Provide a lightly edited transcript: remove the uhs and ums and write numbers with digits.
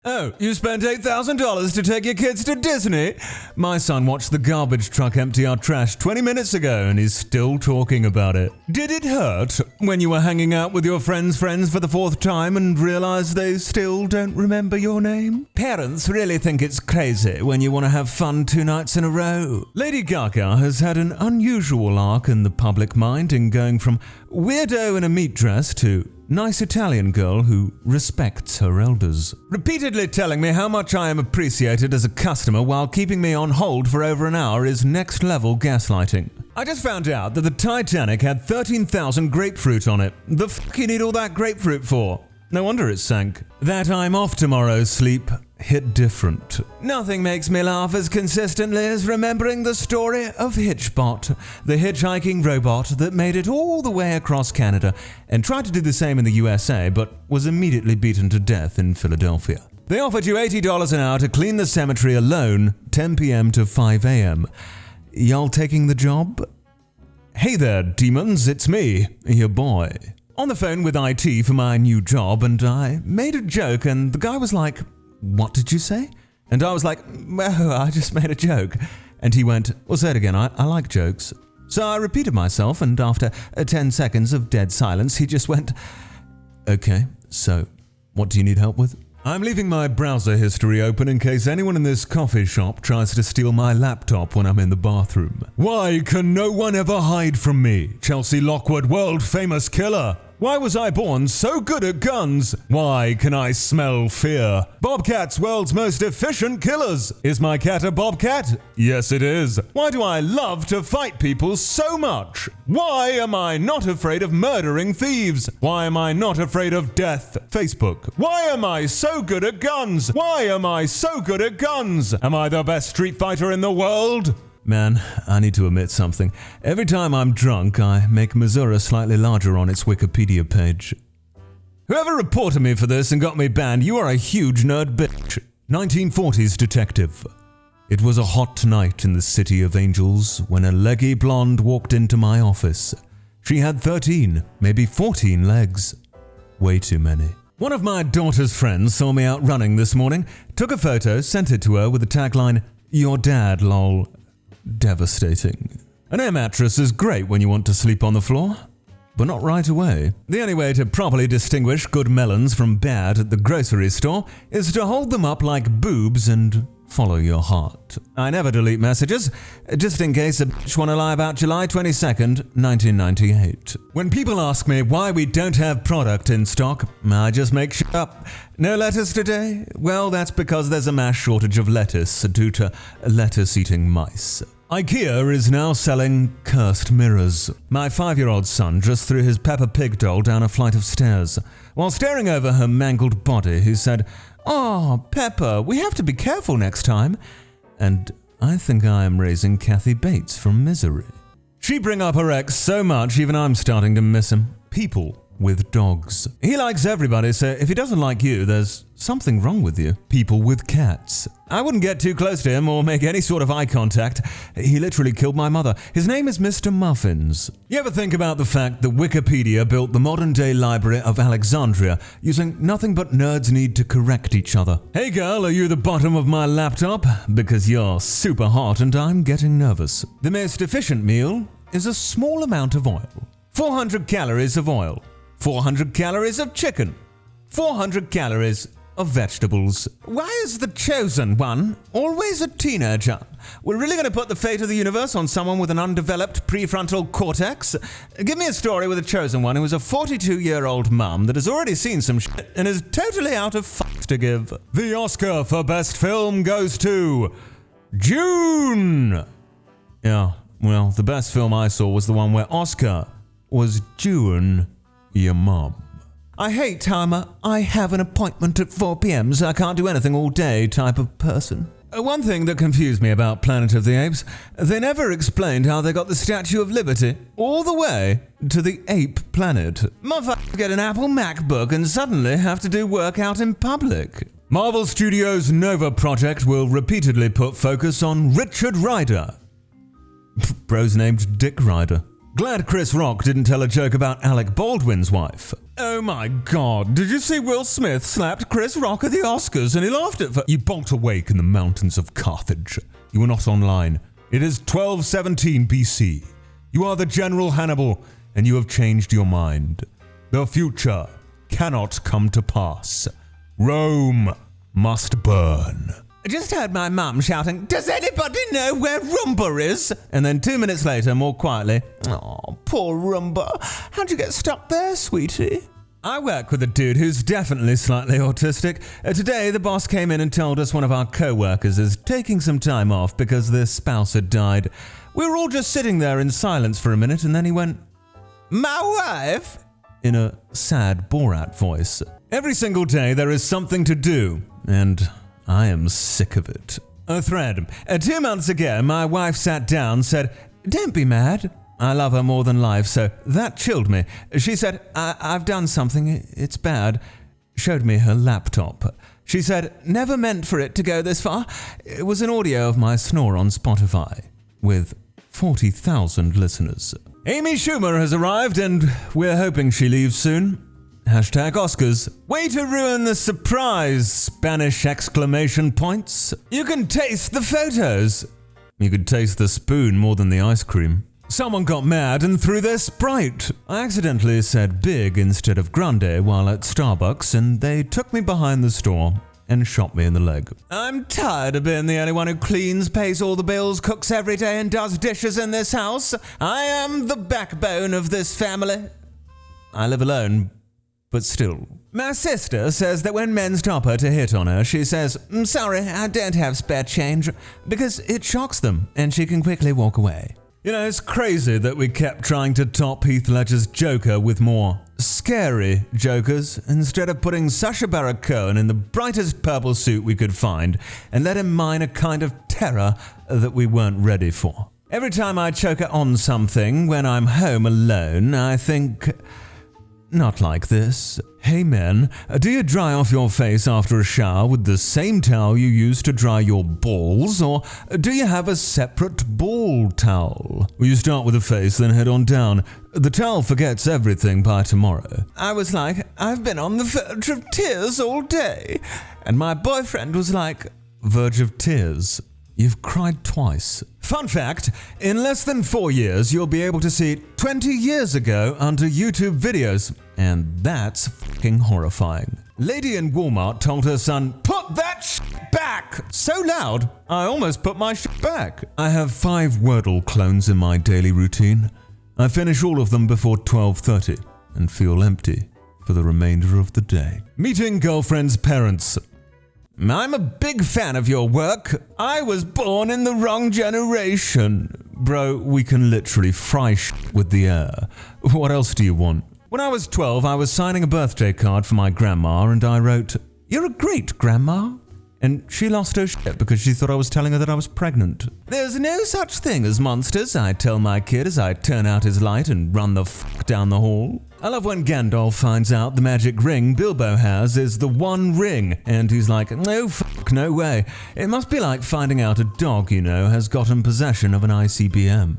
Oh, you spent $8,000 to take your kids to Disney? My son watched the garbage truck empty our trash 20 minutes ago and he's still talking about it. Did it hurt when you were hanging out with your friends' friends for the fourth time and realized they still don't remember your name? Parents really think it's crazy when you want to have fun 2 nights in a row. Lady Gaga has had an unusual arc in the public mind in going from weirdo in a meat dress to nice Italian girl who respects her elders. Repeatedly telling me how much I am appreciated as a customer while keeping me on hold for over an hour is next level gaslighting. I just found out that the Titanic had 13,000 grapefruit on it. The fuck you need all that grapefruit for? No wonder it sank. That I'm off tomorrow sleep hit different. Nothing makes me laugh as consistently as remembering the story of Hitchbot, the hitchhiking robot that made it all the way across Canada and tried to do the same in the USA but was immediately beaten to death in Philadelphia. They offered you $80 an hour to clean the cemetery alone, 10 p.m. to 5 a.m. Y'all taking the job? Hey there, demons, it's me, your boy. On the phone with IT for my new job, and I made a joke and the guy was like, "What did you say?" And I was like, "Well, I just made a joke." And he went, "Well, say it again, I like jokes." So I repeated myself, and after 10 seconds of dead silence, he just went, "Okay, so what do you need help with?" I'm leaving my browser history open in case anyone in this coffee shop tries to steal my laptop when I'm in the bathroom. Why can no one ever hide from me? Chelsea Lockwood, world famous killer. Why was I born so good at guns? Why can I smell fear? Bobcats, world's most efficient killers. Is my cat a bobcat? Yes, it is. Why do I love to fight people so much? Why am I not afraid of murdering thieves? Why am I not afraid of death? Facebook. Why am I so good at guns? Why am I so good at guns? Am I the best street fighter in the world? Man, I need to admit something. Every time I'm drunk, I make Missouri slightly larger on its Wikipedia page. Whoever reported me for this and got me banned, you are a huge nerd bitch. 1940s detective. It was a hot night in the City of Angels when a leggy blonde walked into my office. She had 13, maybe 14 legs. Way too many. One of my daughter's friends saw me out running this morning, took a photo, sent it to her with the tagline, "Your dad, lol." Devastating. An air mattress is great when you want to sleep on the floor, but not right away. The only way to properly distinguish good melons from bad at the grocery store is to hold them up like boobs and follow your heart. I never delete messages, just in case a bitch want to lie about July 22nd, 1998. When people ask me why we don't have product in stock, I just make shit up. No lettuce today? Well, that's because there's a mass shortage of lettuce due to lettuce-eating mice. IKEA is now selling cursed mirrors. My 5-year-old son just threw his Peppa Pig doll down a flight of stairs. While staring over her mangled body, he said, "Oh, Peppa, we have to be careful next time." And I think I am raising Kathy Bates from Misery. She bring up her ex so much, even I'm starting to miss him. People with dogs. He likes everybody, so if he doesn't like you, there's something wrong with you. People with cats. I wouldn't get too close to him or make any sort of eye contact. He literally killed my mother. His name is Mr. Muffins. You ever think about the fact that Wikipedia built the modern-day Library of Alexandria using nothing but nerds need to correct each other? Hey girl, are you the bottom of my laptop? Because you're super hot and I'm getting nervous. The most efficient meal is a small amount of oil. 400 calories of oil. 400 calories of chicken. 400 calories of vegetables. Why is the chosen one always a teenager? We're really going to put the fate of the universe on someone with an undeveloped prefrontal cortex? Give me a story with a chosen one who is a 42-year-old mum that has already seen some shit and is totally out of fucks to give. The Oscar for Best Film goes to June. Yeah, well, the best film I saw was the one where Oscar was June. Your mom. I hate how I'm a "I have an appointment at 4 p.m. so I can't do anything all day" type of person. One thing that confused me about Planet of the Apes, they never explained how they got the Statue of Liberty all the way to the ape planet. Motherfuckers get an Apple MacBook and suddenly have to do work out in public. Marvel Studios' Nova project will repeatedly put focus on Richard Rider. Bro's named Dick Rider. Glad Chris Rock didn't tell a joke about Alec Baldwin's wife. Oh my god, did you see Will Smith slapped Chris Rock at the Oscars and he laughed at You bolt awake in the mountains of Carthage. You are not online. It is 1217 BC. You are the General Hannibal, and you have changed your mind. The future cannot come to pass. Rome must burn. I just heard my mum shouting, "Does anybody know where Roomba is?" And then 2 minutes later, more quietly, "Oh, poor Roomba. How'd you get stuck there, sweetie?" I work with a dude who's definitely slightly autistic. Today, the boss came in and told us one of our co-workers is taking some time off because their spouse had died. We were all just sitting there in silence for a minute, and then he went, "My wife?" in a sad Borat voice. Every single day, there is something to do, and I am sick of it. A thread. 2 months ago, my wife sat down, said, "Don't be mad. I love her more than life," so that chilled me. She said, I've done something. It's bad. Showed me her laptop. She said, "Never meant for it to go this far." It was an audio of my snore on Spotify, with 40,000 listeners. Amy Schumer has arrived, and we're hoping she leaves soon. Hashtag Oscars. Way to ruin the surprise! Spanish exclamation points. You can taste the photos. You could taste the spoon more than the ice cream. Someone got mad and threw their Sprite. I accidentally said big instead of grande while at Starbucks, and they took me behind the store and shot me in the leg. I'm tired of being the only one who cleans, pays all the bills, cooks every day, and does dishes in this house. I am the backbone of this family. I live alone, but still. My sister says that when men stop her to hit on her, she says, "Sorry, I don't have spare change," because it shocks them and she can quickly walk away. You know, it's crazy that we kept trying to top Heath Ledger's Joker with more scary Jokers instead of putting Sacha Baron Cohen in the brightest purple suit we could find and let him mine a kind of terror that we weren't ready for. Every time I choke on something when I'm home alone, I think, not like this. Hey men, do you dry off your face after a shower with the same towel you use to dry your balls, or do you have a separate ball towel? Well, you start with the face, then head on down. The towel forgets everything by tomorrow. I was like, I've been on the verge of tears all day. And my boyfriend was like, verge of tears? You've cried twice. Fun fact, in less than 4 years, you'll be able to see 20 years ago under YouTube videos. And that's fucking horrifying. Lady in Walmart told her son, "Put that shit back!" So loud, I almost put my shit back. I have 5 Wordle clones in my daily routine. I finish all of them before 12:30 and feel empty for the remainder of the day. Meeting girlfriend's parents. I'm a big fan of your work. I was born in the wrong generation. Bro, we can literally fry shit with the air. What else do you want? When I was 12, I was signing a birthday card for my grandma and I wrote, "You're a great grandma." And she lost her shit because she thought I was telling her that I was pregnant. There's no such thing as monsters, I tell my kid as I turn out his light and run the fuck down the hall. I love when Gandalf finds out the magic ring Bilbo has is the one ring, and he's like, "No fuck, no way." It must be like finding out a dog, has gotten possession of an ICBM.